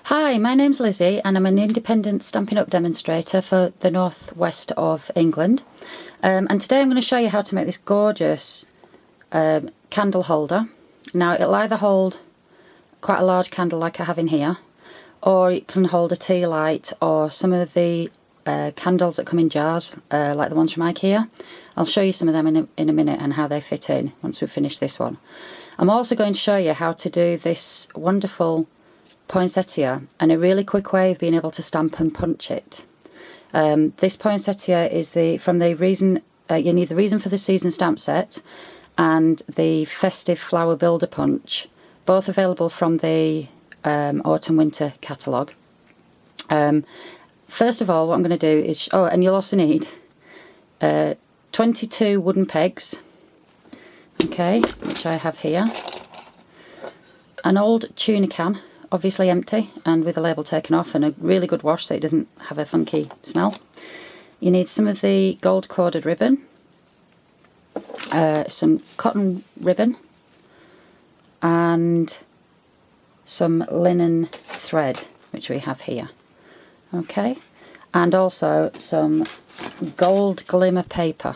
Hi, my name's Lizzie and I'm an independent Stampin' Up demonstrator for the northwest of England. And today I'm going to show you how to make this gorgeous candle holder. Now it'll either hold quite a large candle like I have in here, or it can hold a tea light or some of the candles that come in jars, like the ones from IKEA. I'll show you some of them in a minute and how they fit in once we've finished this one. I'm also going to show you how to do this wonderful poinsettia and a really quick way of being able to stamp and punch it. This poinsettia is from the reason you need the Reason for the Season stamp set and the Festive Flower Builder Punch, both available from the autumn winter catalogue. First of all, what I'm going to do is and you'll also need 22 wooden pegs, okay, which I have here, an old tuna can, obviously empty and with the label taken off, and a really good wash so it doesn't have a funky smell. You need some of the gold corded ribbon, some cotton ribbon, and some linen thread, which we have here, okay, and also some gold glimmer paper.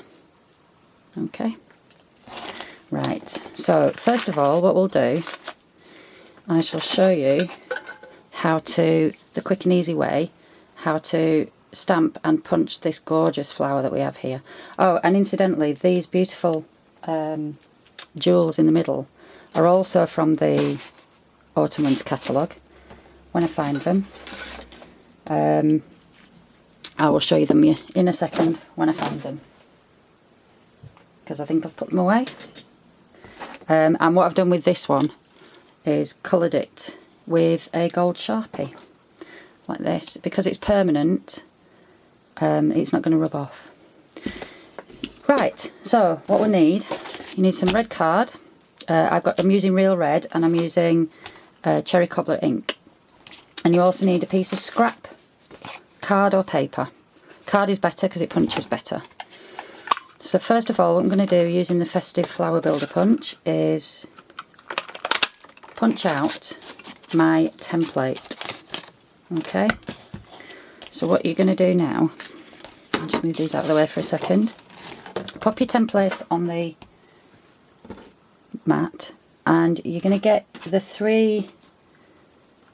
Okay, right, so first of all what we'll do, I shall show you the quick and easy way how to stamp and punch this gorgeous flower that we have here. Oh, and incidentally, these beautiful jewels in the middle are also from the autumn winter catalogue. When I find them, I will show you them in a second when I find them, because I think I've put them away. And what I've done with this one is coloured it with a gold Sharpie like this, because it's permanent. It's not going to rub off. Right, so what we need, you need some red card. I'm using real red and I'm using cherry cobbler ink, and you also need a piece of scrap card or paper. Card is better because it punches better. So first of all, what I'm going to do using the Festive Flower Builder Punch is punch out my template. Okay, so what you're going to do now, I'll just move these out of the way for a second, pop your template on the mat, and you're going to get the 3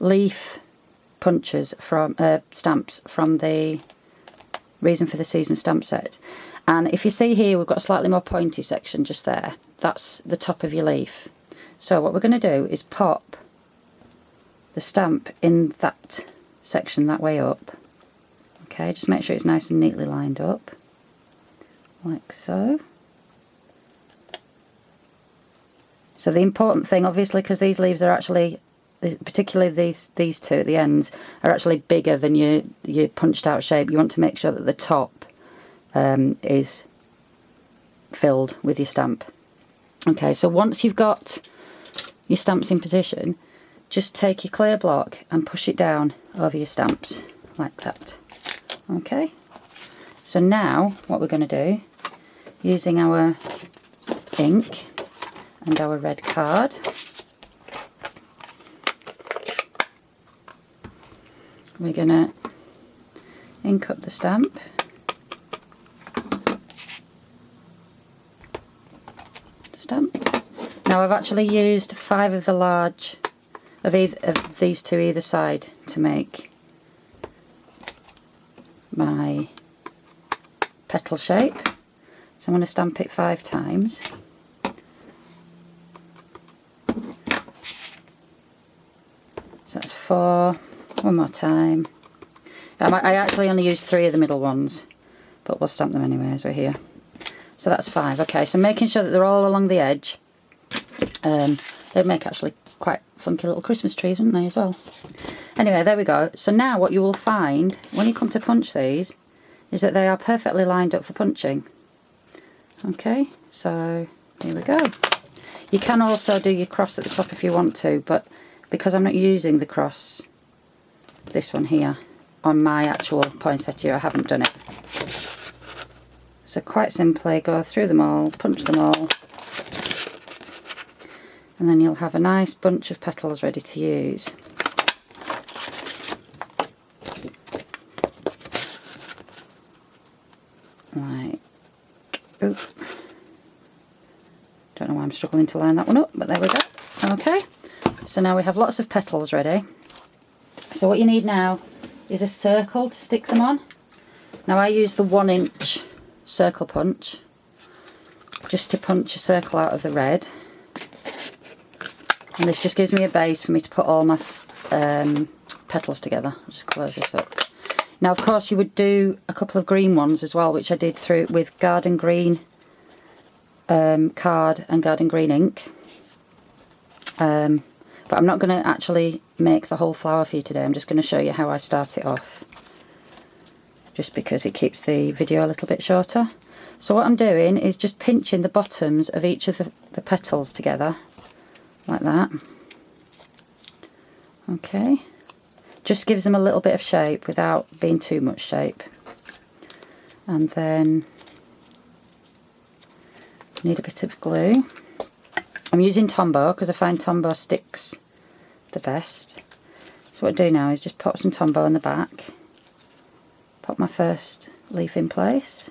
leaf punches from stamps from the Reason for the Season stamp set. And if you see here, we've got a slightly more pointy section just there. That's the top of your leaf. So what we're going to do is pop the stamp in that section that way up. Okay, just make sure it's nice and neatly lined up, like so. So the important thing, obviously, because these leaves are actually, particularly these two at the ends, are actually bigger than your punched out shape. You want to make sure that the top is filled with your stamp. Okay, so once you've got your stamps in position, just take your clear block and push it down over your stamps like that. Okay, so now what we're going to do, using our ink and our red card, we're going to ink up the stamp. Now I've actually used 5 of the large of these two either side to make my petal shape. So I'm going to stamp it 5 times. So that's 4. One more time. I actually only used 3 of the middle ones, but we'll stamp them anyway as we're here. So that's 5. Okay, so making sure that they're all along the edge. They'd make actually quite funky little Christmas trees, wouldn't they, as well? Anyway, there we go. So now what you will find when you come to punch these is that they are perfectly lined up for punching. Okay, so here we go. You can also do your cross at the top if you want to, but because I'm not using the cross, this one here, on my actual poinsettia, I haven't done it. So quite simply go through them all, punch them all, and then you'll have a nice bunch of petals ready to use. Oop. Don't know why I'm struggling to line that one up, but there we go. Okay, so now we have lots of petals ready. So what you need now is a circle to stick them on. Now I use the 1-inch circle punch just to punch a circle out of the red, and this just gives me a base for me to put all my petals together. I'll just close this up. Now of course you would do a couple of green ones as well, which I did through with garden green card and garden green ink, but I'm not going to actually make the whole flower for you today. I'm just going to show you how I start it off, just because it keeps the video a little bit shorter. So what I'm doing is just pinching the bottoms of each of the petals together, like that. Okay, just gives them a little bit of shape without being too much shape. And then need a bit of glue. I'm using Tombow because I find Tombow sticks the best. So what I do now is just pop some Tombow on the back, pop my first leaf in place,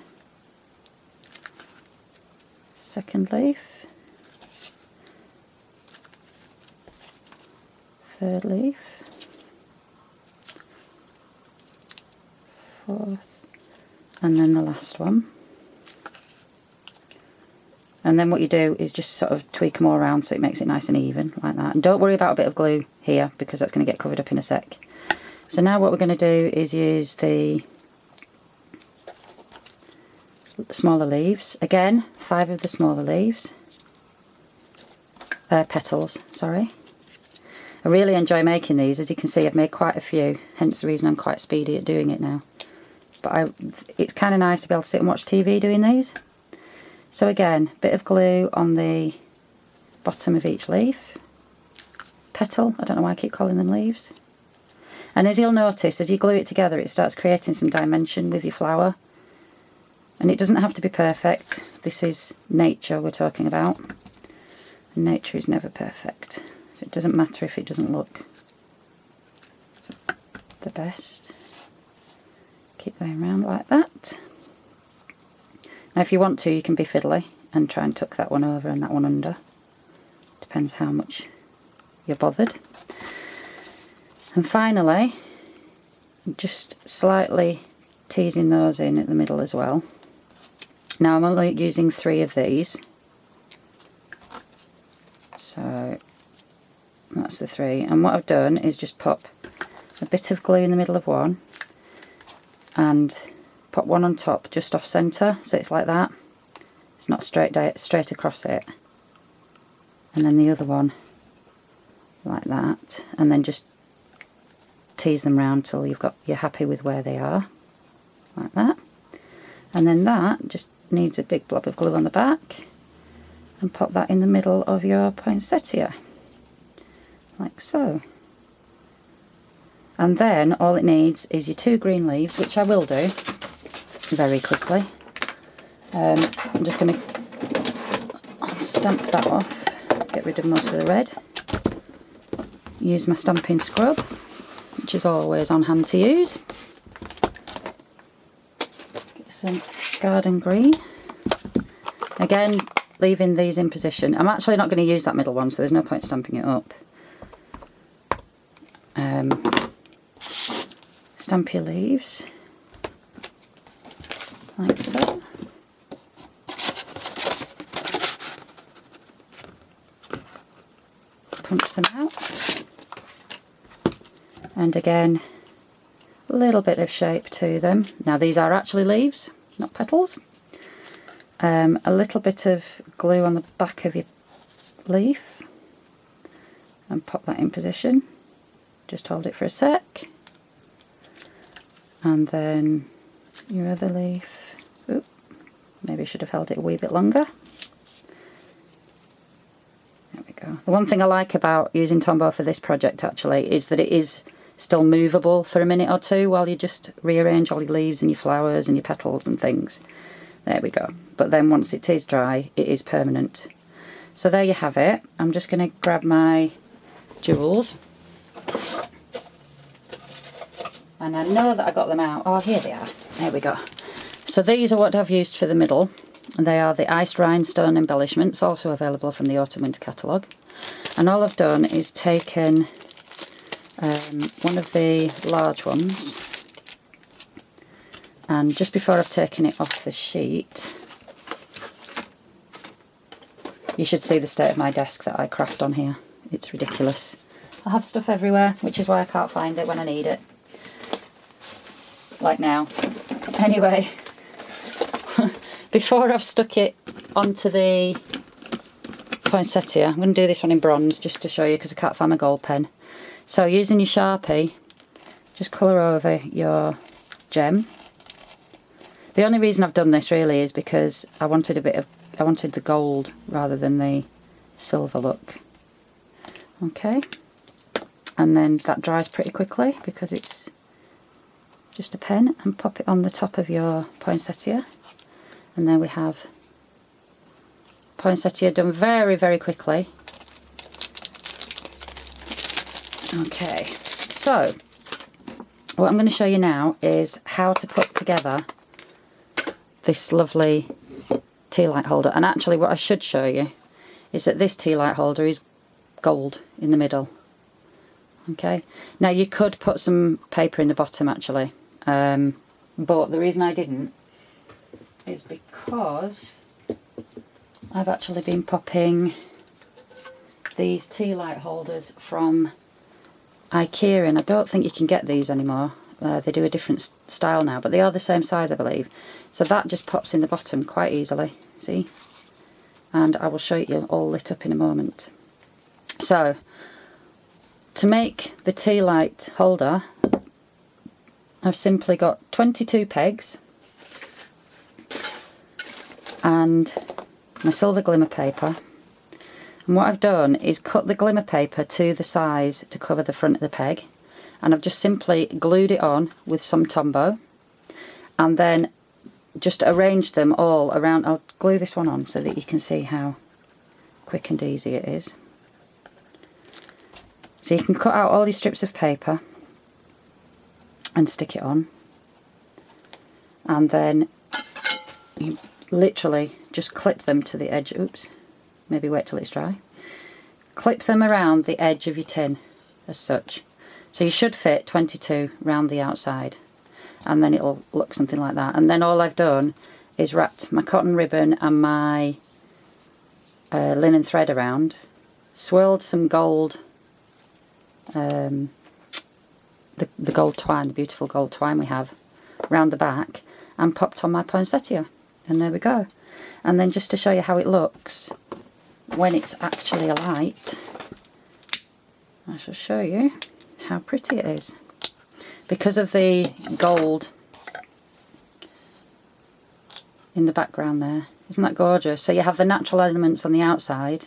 second leaf, third leaf, fourth, and then the last one. And then what you do is just sort of tweak them all around so it makes it nice and even, like that. And don't worry about a bit of glue here because that's going to get covered up in a sec. So now what we're going to do is use the smaller leaves. Again, 5 of the smaller leaves. Petals, sorry. I really enjoy making these. As you can see, I've made quite a few, hence the reason I'm quite speedy at doing it now. But it's kind of nice to be able to sit and watch TV doing these. So again, bit of glue on the bottom of each leaf. Petal, I don't know why I keep calling them leaves. And as you'll notice, as you glue it together, it starts creating some dimension with your flower. And it doesn't have to be perfect. This is nature we're talking about. And nature is never perfect. So it doesn't matter if it doesn't look the best. Keep going around like that. Now if you want to, you can be fiddly and try and tuck that one over and that one under. Depends how much you're bothered. And finally, just slightly teasing those in at the middle as well. Now I'm only using 3 of these. So that's the 3. And what I've done is just pop a bit of glue in the middle of one and pop one on top just off centre, so it's like that. It's not straight across it. And then the other one like that, and then just tease them round till you're happy with where they are, like that. And then that just needs a big blob of glue on the back, and pop that in the middle of your poinsettia, like so. And then all it needs is your 2 green leaves, which I will do very quickly. I'm just going to stamp that off, get rid of most of the red. Use my stamping scrub, which is always on hand to use. Get some garden green. Again, leaving these in position. I'm actually not going to use that middle one, so there's no point stamping it up. Stamp your leaves like so. Punch them out. And again, a little bit of shape to them. Now these are actually leaves, not petals. A little bit of glue on the back of your leaf and pop that in position. Just hold it for a sec. And then your other leaf. Oop, maybe I should have held it a wee bit longer. There we go. The one thing I like about using Tombow for this project actually is that it is still movable for a minute or two while you just rearrange all your leaves and your flowers and your petals and things. There we go. But then once it is dry, it is permanent. So there you have it. I'm just going to grab my jewels. And I know that I got them out. Oh, here they are. There we go. So these are what I've used for the middle. and they are the iced rhinestone embellishments, also available from the autumn winter catalogue. And all I've done is taken one of the large ones, and just before I've taken it off the sheet, you should see the state of my desk that I craft on here. It's ridiculous. I have stuff everywhere, which is why I can't find it when I need it. Like now. Anyway, before I've stuck it onto the poinsettia, I'm going to do this one in bronze just to show you because I can't find my gold pen. So using your Sharpie, just colour over your gem. The only reason I've done this really is because I wanted the gold rather than the silver look. Okay, and then that dries pretty quickly because it's just a pen, and pop it on the top of your poinsettia, and then we have poinsettia done very, very quickly. Okay, so what I'm going to show you now is how to put together this lovely tea light holder. And actually what I should show you is that this tea light holder is gold in the middle. Okay, now you could put some paper in the bottom actually, but the reason I didn't is because I've actually been popping these tea light holders from IKEA, and I don't think you can get these anymore. They do a different style now, but they are the same size I believe. So that just pops in the bottom quite easily, see? And I will show you all lit up in a moment. So, to make the tea light holder, I've simply got 22 pegs and my silver glimmer paper. And what I've done is cut the glimmer paper to the size to cover the front of the peg, and I've just simply glued it on with some Tombow, and then just arranged them all around. I'll glue this one on so that you can see how quick and easy it is. So you can cut out all your strips of paper and stick it on, and then you literally just clip them to the edge. Oops, maybe wait till it's dry. Clip them around the edge of your tin as such. So you should fit 22 round the outside, and then it'll look something like that. And then all I've done is wrapped my cotton ribbon and my linen thread around, swirled some gold, the gold twine, the beautiful gold twine we have, round the back, and popped on my poinsettia. And there we go. And then just to show you how it looks when it's actually alight, I shall show you how pretty it is. Because of the gold in the background there. Isn't that gorgeous? So you have the natural elements on the outside,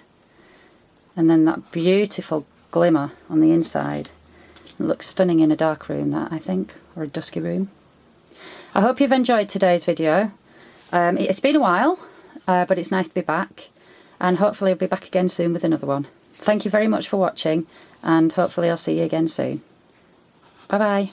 and then that beautiful glimmer on the inside. It looks stunning in a dark room, that, I think, or a dusky room. I hope you've enjoyed today's video. It's been a while, but it's nice to be back, and hopefully I'll be back again soon with another one. Thank you very much for watching, and hopefully I'll see you again soon. Bye bye.